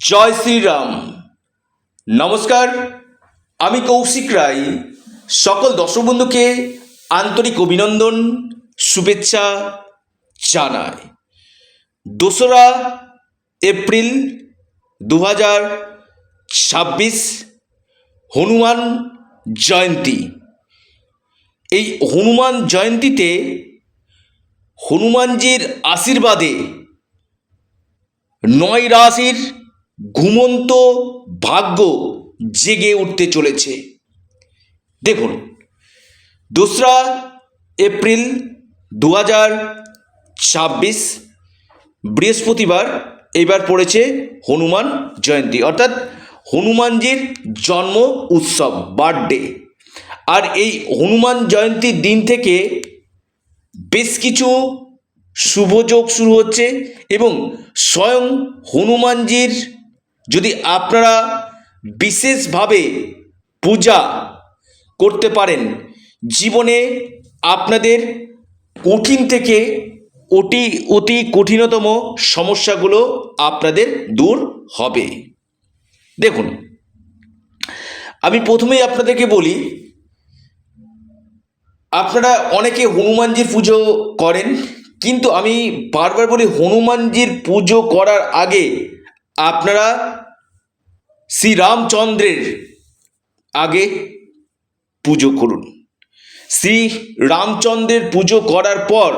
জয় শ্রীরাম। নমস্কার, আমি কৌশিক রায় সকল দর্শক বন্ধুকে আন্তরিক অভিনন্দন শুভেচ্ছা জানাই। 2রা এপ্রিল 2026 হনুমান জয়ন্তী। এই হনুমান জয়ন্তীতে হনুমানজির আশীর্বাদে 9 রাশির ঘুমন্ত ভাগ্য জেগে উঠতে চলেছে। দেখুন, 2রা এপ্রিল 2026 বৃহস্পতিবার এবার পড়েছে হনুমান জয়ন্তী, অর্থাৎ হনুমানজির জন্ম উৎসব, বার্থডে। আর এই হনুমান জয়ন্তীর দিন থেকে বেশ কিছু শুভযোগ শুরু হচ্ছে এবং স্বয়ং হনুমানজির যদি আপনারা বিশেষভাবে পূজা করতে পারেন, জীবনে আপনাদের কঠিন থেকে অতি কঠিনতম সমস্যাগুলো আপনাদের দূর হবে। দেখুন, আমি প্রথমেই আপনাদেরকে বলি, আপনারা অনেকে হনুমানজির পুজো করেন, কিন্তু আমি বারবার বলি হনুমানজির পুজো করার আগে আপনারা শ্রীরামচন্দ্রের আগে পুজো করুন। শ্রী রামচন্দ্রের পুজো করার পর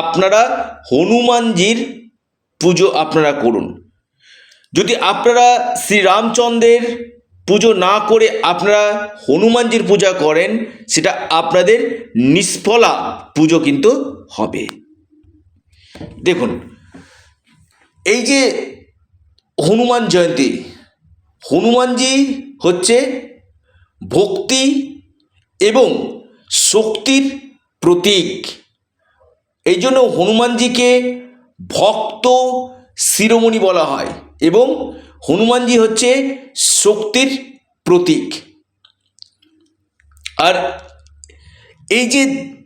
আপনারা হনুমানজির পুজো আপনারা করুন। যদি আপনারা শ্রীরামচন্দ্রের পুজো না করে আপনারা হনুমানজির পূজা করেন, সেটা আপনাদের নিষ্ফলা পুজো কিন্তু হবে। দেখুন, এই যে হনুমান জয়ন্তী, হনুমানজি হচ্ছে ভক্তি এবং শক্তির প্রতীক। এই জন্য হনুমানজিকে ভক্ত শিরোমণি বলা হয় এবং হনুমানজি হচ্ছে শক্তির প্রতীক। আর এই যে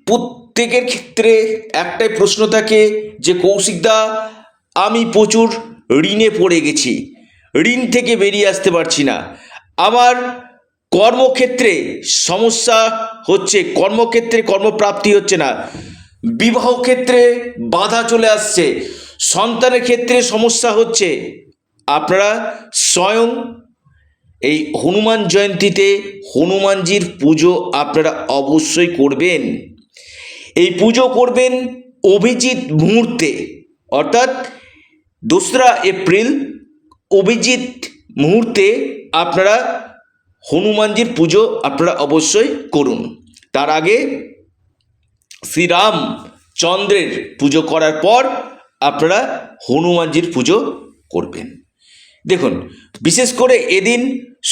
প্রত্যেকের ক্ষেত্রে একটাই প্রশ্ন থাকে যে, কৌশিকদা, আমি প্রচুর ঋণে পড়ে গেছি, ঋণ থেকে বেরিয়ে আসতে পারছি না, আমার কর্মক্ষেত্রে সমস্যা হচ্ছে, কর্মক্ষেত্রে কর্মপ্রাপ্তি হচ্ছে না, বিবাহ ক্ষেত্রে বাধা চলে আসছে, সন্তানের ক্ষেত্রে সমস্যা হচ্ছে। আপনারা স্বয়ং এই হনুমান জয়ন্তীতে হনুমানজির পুজো আপনারা অবশ্যই করবেন। এই পুজো করবেন অভিজিৎ মুহূর্তে, অর্থাৎ 2রা এপ্রিল অভিজিৎ মুহূর্তে আপনারা হনুমানজির পুজো আপনারা অবশ্যই করুন। তার আগে শ্রীরামচন্দ্রের পুজো করার পর আপনারা হনুমানজির পুজো করবেন। দেখুন, বিশেষ করে এদিন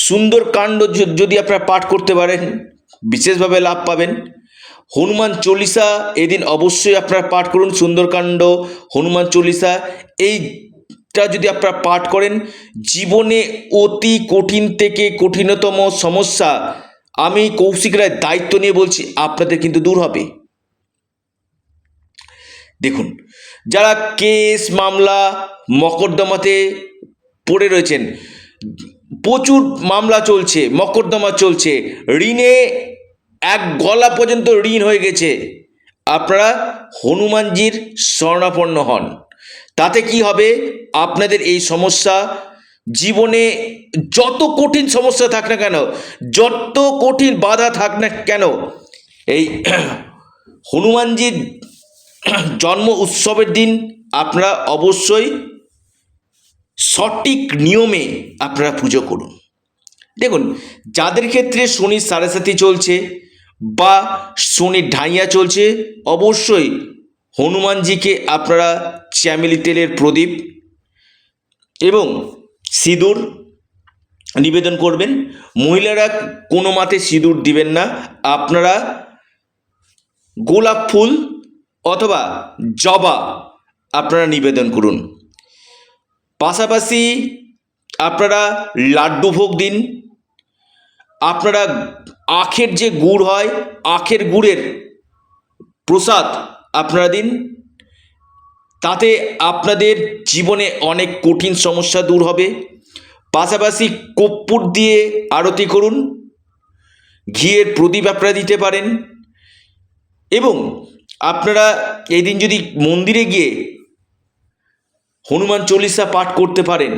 সুন্দরকাণ্ড যদি আপনারা পাঠ করতে পারেন, বিশেষভাবে লাভ পাবেন। হনুমান চল্লিশা এদিন অবশ্যই আপনারা পাঠ করুন। সুন্দরকাণ্ড, হনুমান চল্লিশা, এইটা যদি আপনারা পাঠ করেন, জীবনে অতি কঠিন থেকে কঠিনতম সমস্যা, আমি কৌশিক রায় দায়িত্ব নিয়ে বলছি, আপনাদের কিন্তু দূর হবে। দেখুন, যারা কেস মামলা মকদ্দমাতে পড়ে রয়েছেন, প্রচুর মামলা চলছে, মকদ্দমা চলছে, ঋণে এক গলা পর্যন্ত ঋণ হয়ে গেছে, আপনারা হনুমানজির শরণাপন্ন হন। তাতে কি হবে, আপনাদের এই সমস্যা, জীবনে যত কঠিন সমস্যা থাক না কেন, যত কঠিন বাধা থাক না কেন, এই হনুমানজির জন্ম উৎসবের দিন আপনারা অবশ্যই সঠিক নিয়মে আপনারা পুজো করুন। দেখুন, যাদের ক্ষেত্রে শনির সাড়ে চলছে বা শনির ঢাইয়া চলছে, অবশ্যই হনুমানজিকে আপনারা চ্যামেলি তেলের প্রদীপ এবং সিঁদুর নিবেদন করবেন। মহিলারা কোনো মতে সিঁদুর দিবেন না, আপনারা গোলাপ ফুল অথবা জবা আপনারা নিবেদন করুন। পাশাপাশি আপনারা লাড্ডু ভোগ দিন। আপনারা আখের যে গুড় হয়, আখের গুড়ের প্রসাদ আপনারা দিন। তাতে আপনাদের জীবনে অনেক কঠিন সমস্যা দূর হবে। পাশাপাশি কর্পূর দিয়ে আরতি করুন, ঘিয়ের প্রদীপ আপনারা দিতে পারেন এবং আপনারা এই দিন যদি মন্দিরে গিয়ে হনুমান চল্লিশা পাঠ করতে পারেন,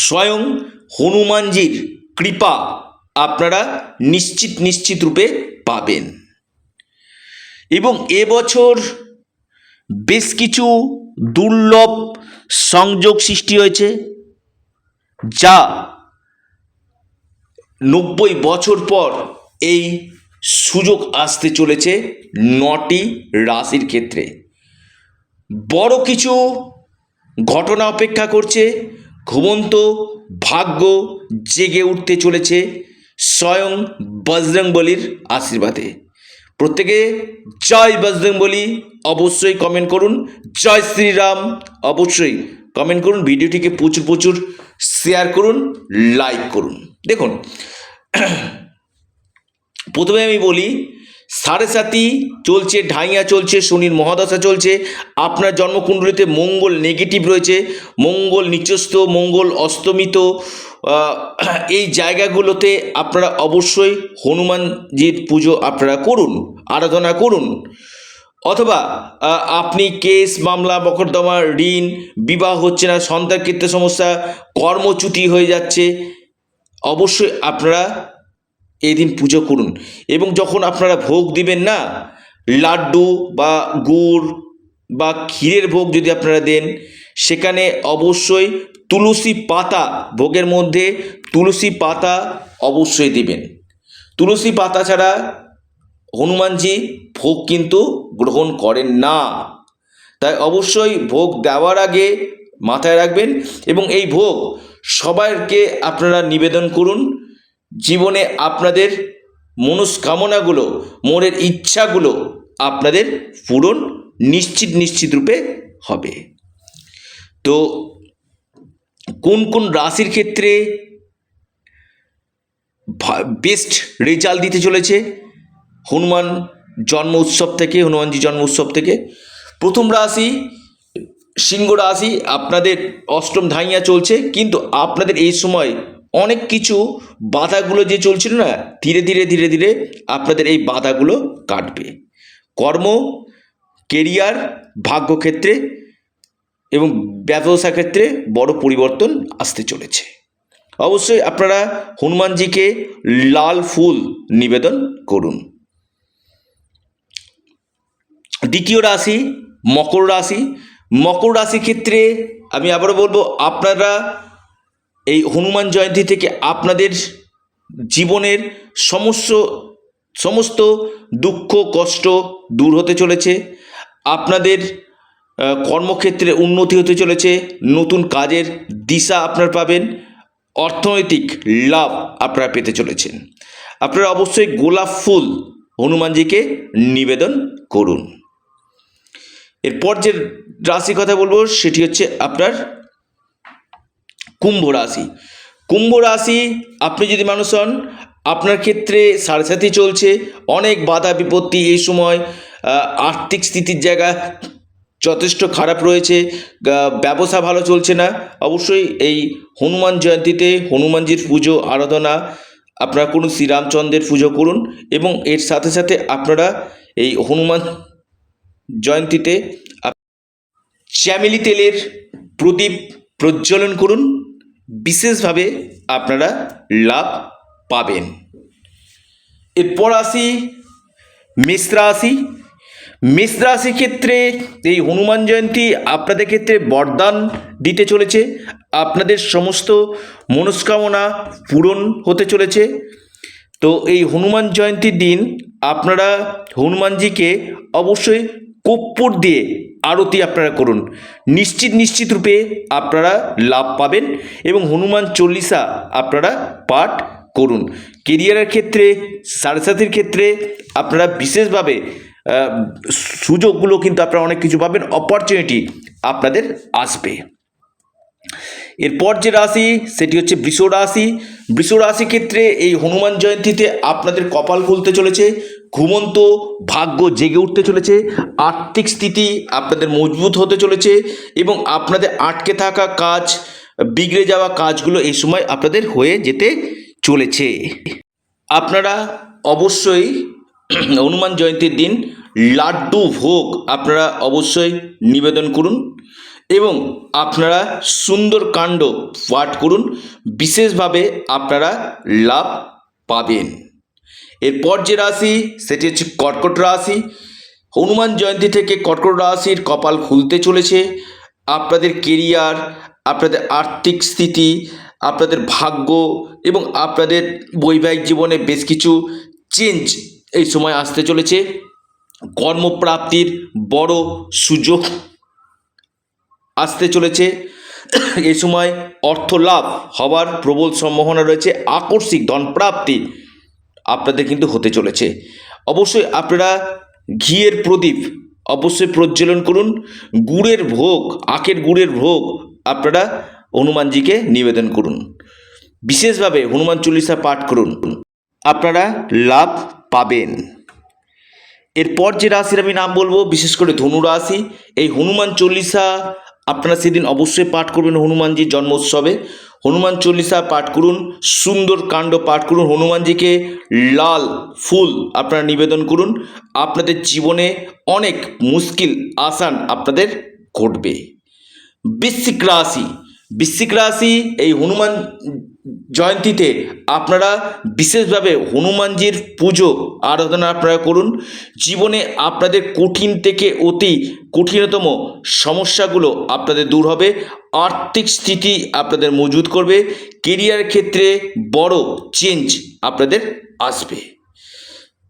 স্বয়ং হনুমানজির কৃপা আপনারা নিশ্চিত রূপে পাবেন। এবং এবছর বেশ কিছু দুর্লভ সংযোগ সৃষ্টি হয়েছে, যা 90 বছর পর এই সুযোগ আসতে চলেছে 9টি রাশির ক্ষেত্রে। বড় কিছু ঘটনা অপেক্ষা করছে, ঘুমন্ত ভাগ্য জেগে উঠতে চলেছে স্বয়ং বজরংবলীর আশীর্বাদে। প্রত্যেকে জয় বজরংবলী অবশ্যই কমেন্ট করুন, জয় শ্রীরাম অবশ্যই কমেন্ট করুন, ভিডিওটিকে প্রচুর শেয়ার করুন, লাইক করুন। দেখুন, প্রথমে আমি বলি, 7.5 চলছে, ঢাইয়া চলছে, শনির মহাদশা চলছে। আপনার জন্মকুণ্ডলিতে মঙ্গল নেগেটিভ রয়েছে, মঙ্গল নিচস্থ, মঙ্গল অস্তমিত। এই জায়গাগুলোতে আপনারা অবশ্যই হনুমানজির পুজো আপনারা করুন, আরাধনা করুন। অথবা আপনি কেস, মামলা, মকদ্দমা, ঋণ, বিবাহ হচ্ছে না, সন্তান ক্ষেত্রে সমস্যা, কর্মচ্যুতি হয়ে যাচ্ছে, অবশ্যই আপনারা এই দিন পুজো করুন। এবং যখন আপনারা ভোগ দিবেন না, লাড্ডু বা গুড় বা ক্ষীরের ভোগ যদি আপনারা দেন, সেখানে অবশ্যই তুলসী পাতা, ভোগের মধ্যে তুলসী পাতা অবশ্যই দিবেন। তুলসী পাতা ছাড়া হনুমানজি ভোগ কিন্তু গ্রহণ করেন না, তাই অবশ্যই ভোগ দেওয়ার আগে মাথায় রাখবেন। এবং এই ভোগ সবাইকে আপনারা নিবেদন করুন। জীবনে আপনাদের মনস্কামনাগুলো, মনের ইচ্ছাগুলো আপনাদের পূরণ নিশ্চিত রূপে হবে। তো কোন রাশির ক্ষেত্রে বেস্ট রেজাল্ট দিতে চলেছে হনুমান জন্ম উৎসব থেকে, হনুমানজি জন্ম উৎসব থেকে? প্রথম রাশি সিংহ রাশি, আপনাদের অষ্টম ঢাইয়া চলছে, কিন্তু আপনাদের এই সময় অনেক কিছু বাধাগুলো যে চলছিল না, ধীরে ধীরে আপনাদের এই বাধাগুলো কাটবে। কর্ম, কেরিয়ার, ভাগ্যক্ষেত্রে এবং ব্যবসা ক্ষেত্রে বড় পরিবর্তন আসতে চলেছে। অবশ্যই আপনারা হনুমানজিকে লাল ফুল নিবেদন করুন। দ্বিতীয় রাশি মকর রাশি। মকর রাশির ক্ষেত্রে আমি আবারও বলবো, আপনারা এই হনুমান জয়ন্তী থেকে আপনাদের জীবনের সমস্ত দুঃখ কষ্ট দূর হতে চলেছে। আপনাদের কর্মক্ষেত্রে উন্নতি হতে চলেছে, নতুন কাজের দিশা আপনারা পাবেন, অর্থনৈতিক লাভ আপনারা পেতে চলেছেন। আপনারা অবশ্যই গোলাপ ফুল হনুমানজিকে নিবেদন করুন। এরপর যে রাশি কথা বলবো সেটি হচ্ছে আপনার কুম্ভ রাশি। কুম্ভ রাশি, আপনি যদি মানুষ হন, আপনার ক্ষেত্রে 7.5 চলছে, অনেক বাধা বিপত্তি এই সময়, আর্থিক স্থিতির জায়গা যথেষ্ট খারাপ রয়েছে, ব্যবসা ভালো চলছে না। অবশ্যই এই হনুমান জয়ন্তীতে হনুমানজির পুজো আরাধনা আপনারা করুন, শ্রীরামচন্দ্রের পুজো করুন। এবং এর সাথে আপনারা এই হনুমান জয়ন্তীতে চ্যামেলি তেলের প্রদীপ প্রজ্বলন করুন, বিশেষভাবে আপনারা লাভ পাবেন। এরপর আসি মেষ রাশি। মেষ রাশির ক্ষেত্রে এই হনুমান জয়ন্তী আপনাদের ক্ষেত্রে বরদান দিতে চলেছে, আপনাদের সমস্ত মনস্কামনা পূরণ হতে চলেছে। তো এই হনুমান জয়ন্তীর দিন আপনারা হনুমানজিকে অবশ্যই কর্পূর দিয়ে আরতি আপনারা করুন, নিশ্চিত রূপে আপনারা লাভ পাবেন। এবং হনুমান চল্লিশা আপনারা পাঠ করুন। কেরিয়ারের ক্ষেত্রে, 7.5 ক্ষেত্রে আপনারা বিশেষভাবে সুযোগগুলো কিন্তু আপনারা অনেক কিছু পাবেন, অপরচুনিটি আপনাদের আসবে। এরপর যে রাশি সেটি হচ্ছে বৃষ রাশি। বৃষ রাশির ক্ষেত্রে এই হনুমান জয়ন্তীতে আপনাদের কপাল খুলতে চলেছে, ঘুমন্ত ভাগ্য জেগে উঠতে চলেছে, আর্থিক স্থিতি আপনাদের মজবুত হতে চলেছে এবং আপনাদের আটকে থাকা কাজ বিগড়ে যাওয়া কাজগুলো এই সময় আপনাদের হয়ে যেতে চলেছে। আপনারা অবশ্যই হনুমান জয়ন্তীর দিন লাড্ডু ভোগ আপনারা অবশ্যই নিবেদন করুন এবং আপনারা সুন্দরকাণ্ড পাঠ করুন, বিশেষভাবে আপনারা লাভ পাবেন। এরপর যে রাশি সেটি হচ্ছে কর্কট রাশি। হনুমান জয়ন্তী থেকে কর্কট রাশির কপাল খুলতে চলেছে। আপনাদের কেরিয়ার, আপনাদের আর্থিক স্থিতি, আপনাদের ভাগ্য এবং আপনাদের বৈবাহিক জীবনে বেশ কিছু চেঞ্জ এই সময় আসতে চলেছে। কর্মপ্রাপ্তির বড় সুযোগ আসতে চলেছে। এই সময় অর্থ লাভ হওয়ার প্রবল সম্ভাবনা রয়েছে। আকস্মিক ধনপ্রাপ্তি আপনাদের কিন্তু হতে চলেছে। অবশ্যই আপনারা ঘিয়ের প্রদীপ অবশ্যই প্রজ্বলন করুন। গুড়ের ভোগ, আখের গুড়ের ভোগ আপনারা হনুমানজিকে নিবেদন করুন। বিশেষভাবে হনুমান চল্লিশা পাঠ করুন, আপনারা লাভ পাবেন। এরপর যে রাশির আমি নাম বলবো, বিশেষ করে ধনু রাশি। এই হনুমান চল্লিশা আপনারা সেদিন অবশ্যই পাঠ করবেন। হনুমানজির জন্মোৎসবে হনুমান চল্লিশা পাঠ করুন, সুন্দর কাণ্ড পাঠ করুন, হনুমানজিকে লাল ফুল আপনারা নিবেদন করুন। আপনাদের জীবনে অনেক মুশকিল আসান আপনাদের ঘটবে। বৃশ্চিক রাশি, বৃশ্চিক রাশি এই হনুমান জয়ন্তীতে আপনারা বিশেষভাবে হনুমানজির পুজো আরাধনা আপনারা করুন। জীবনে আপনাদের কঠিন থেকে অতি কঠিনতম সমস্যাগুলো আপনাদের দূর হবে। আর্থিক স্থিতি আপনাদের মজবুত করবে। কেরিয়ার ক্ষেত্রে বড় চেঞ্জ আপনাদের আসবে।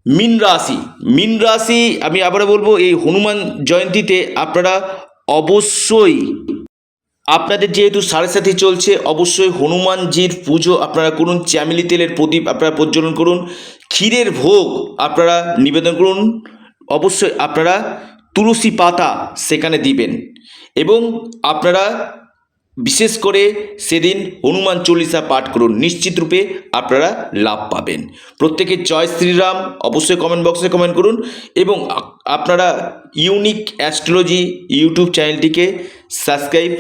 মীন রাশি, মীন রাশি আমি আবারও বলবো, এই হনুমান জয়ন্তীতে আপনারা অবশ্যই আপনাদের যেহেতু সাড়ে সাথী চলছে, অবশ্যই হনুমানজির পুজো আপনারা করুন। চামেলি তেলের প্রদীপ আপনারা প্রজ্বলন করুন। ক্ষীরের ভোগ আপনারা নিবেদন করুন। অবশ্যই আপনারা তুলসী পাতা সেখানে দিবেন এবং আপনারা বিশেষ করে সেদিন হনুমান চল্লিশা পাঠ করুন। নিশ্চিত রূপে আপনারা লাভ পাবেন। প্রত্যেকে জয় শ্রীরাম অবশ্যই কমেন্ট বক্সে কমেন্ট করুন এবং আপনারা ইউনিক অ্যাস্ট্রোলজি ইউটিউব চ্যানেলটিকে সাবস্ক্রাইব,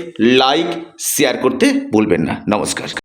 লাইক, শেয়ার করতে ভুলবেন না। নমস্কার।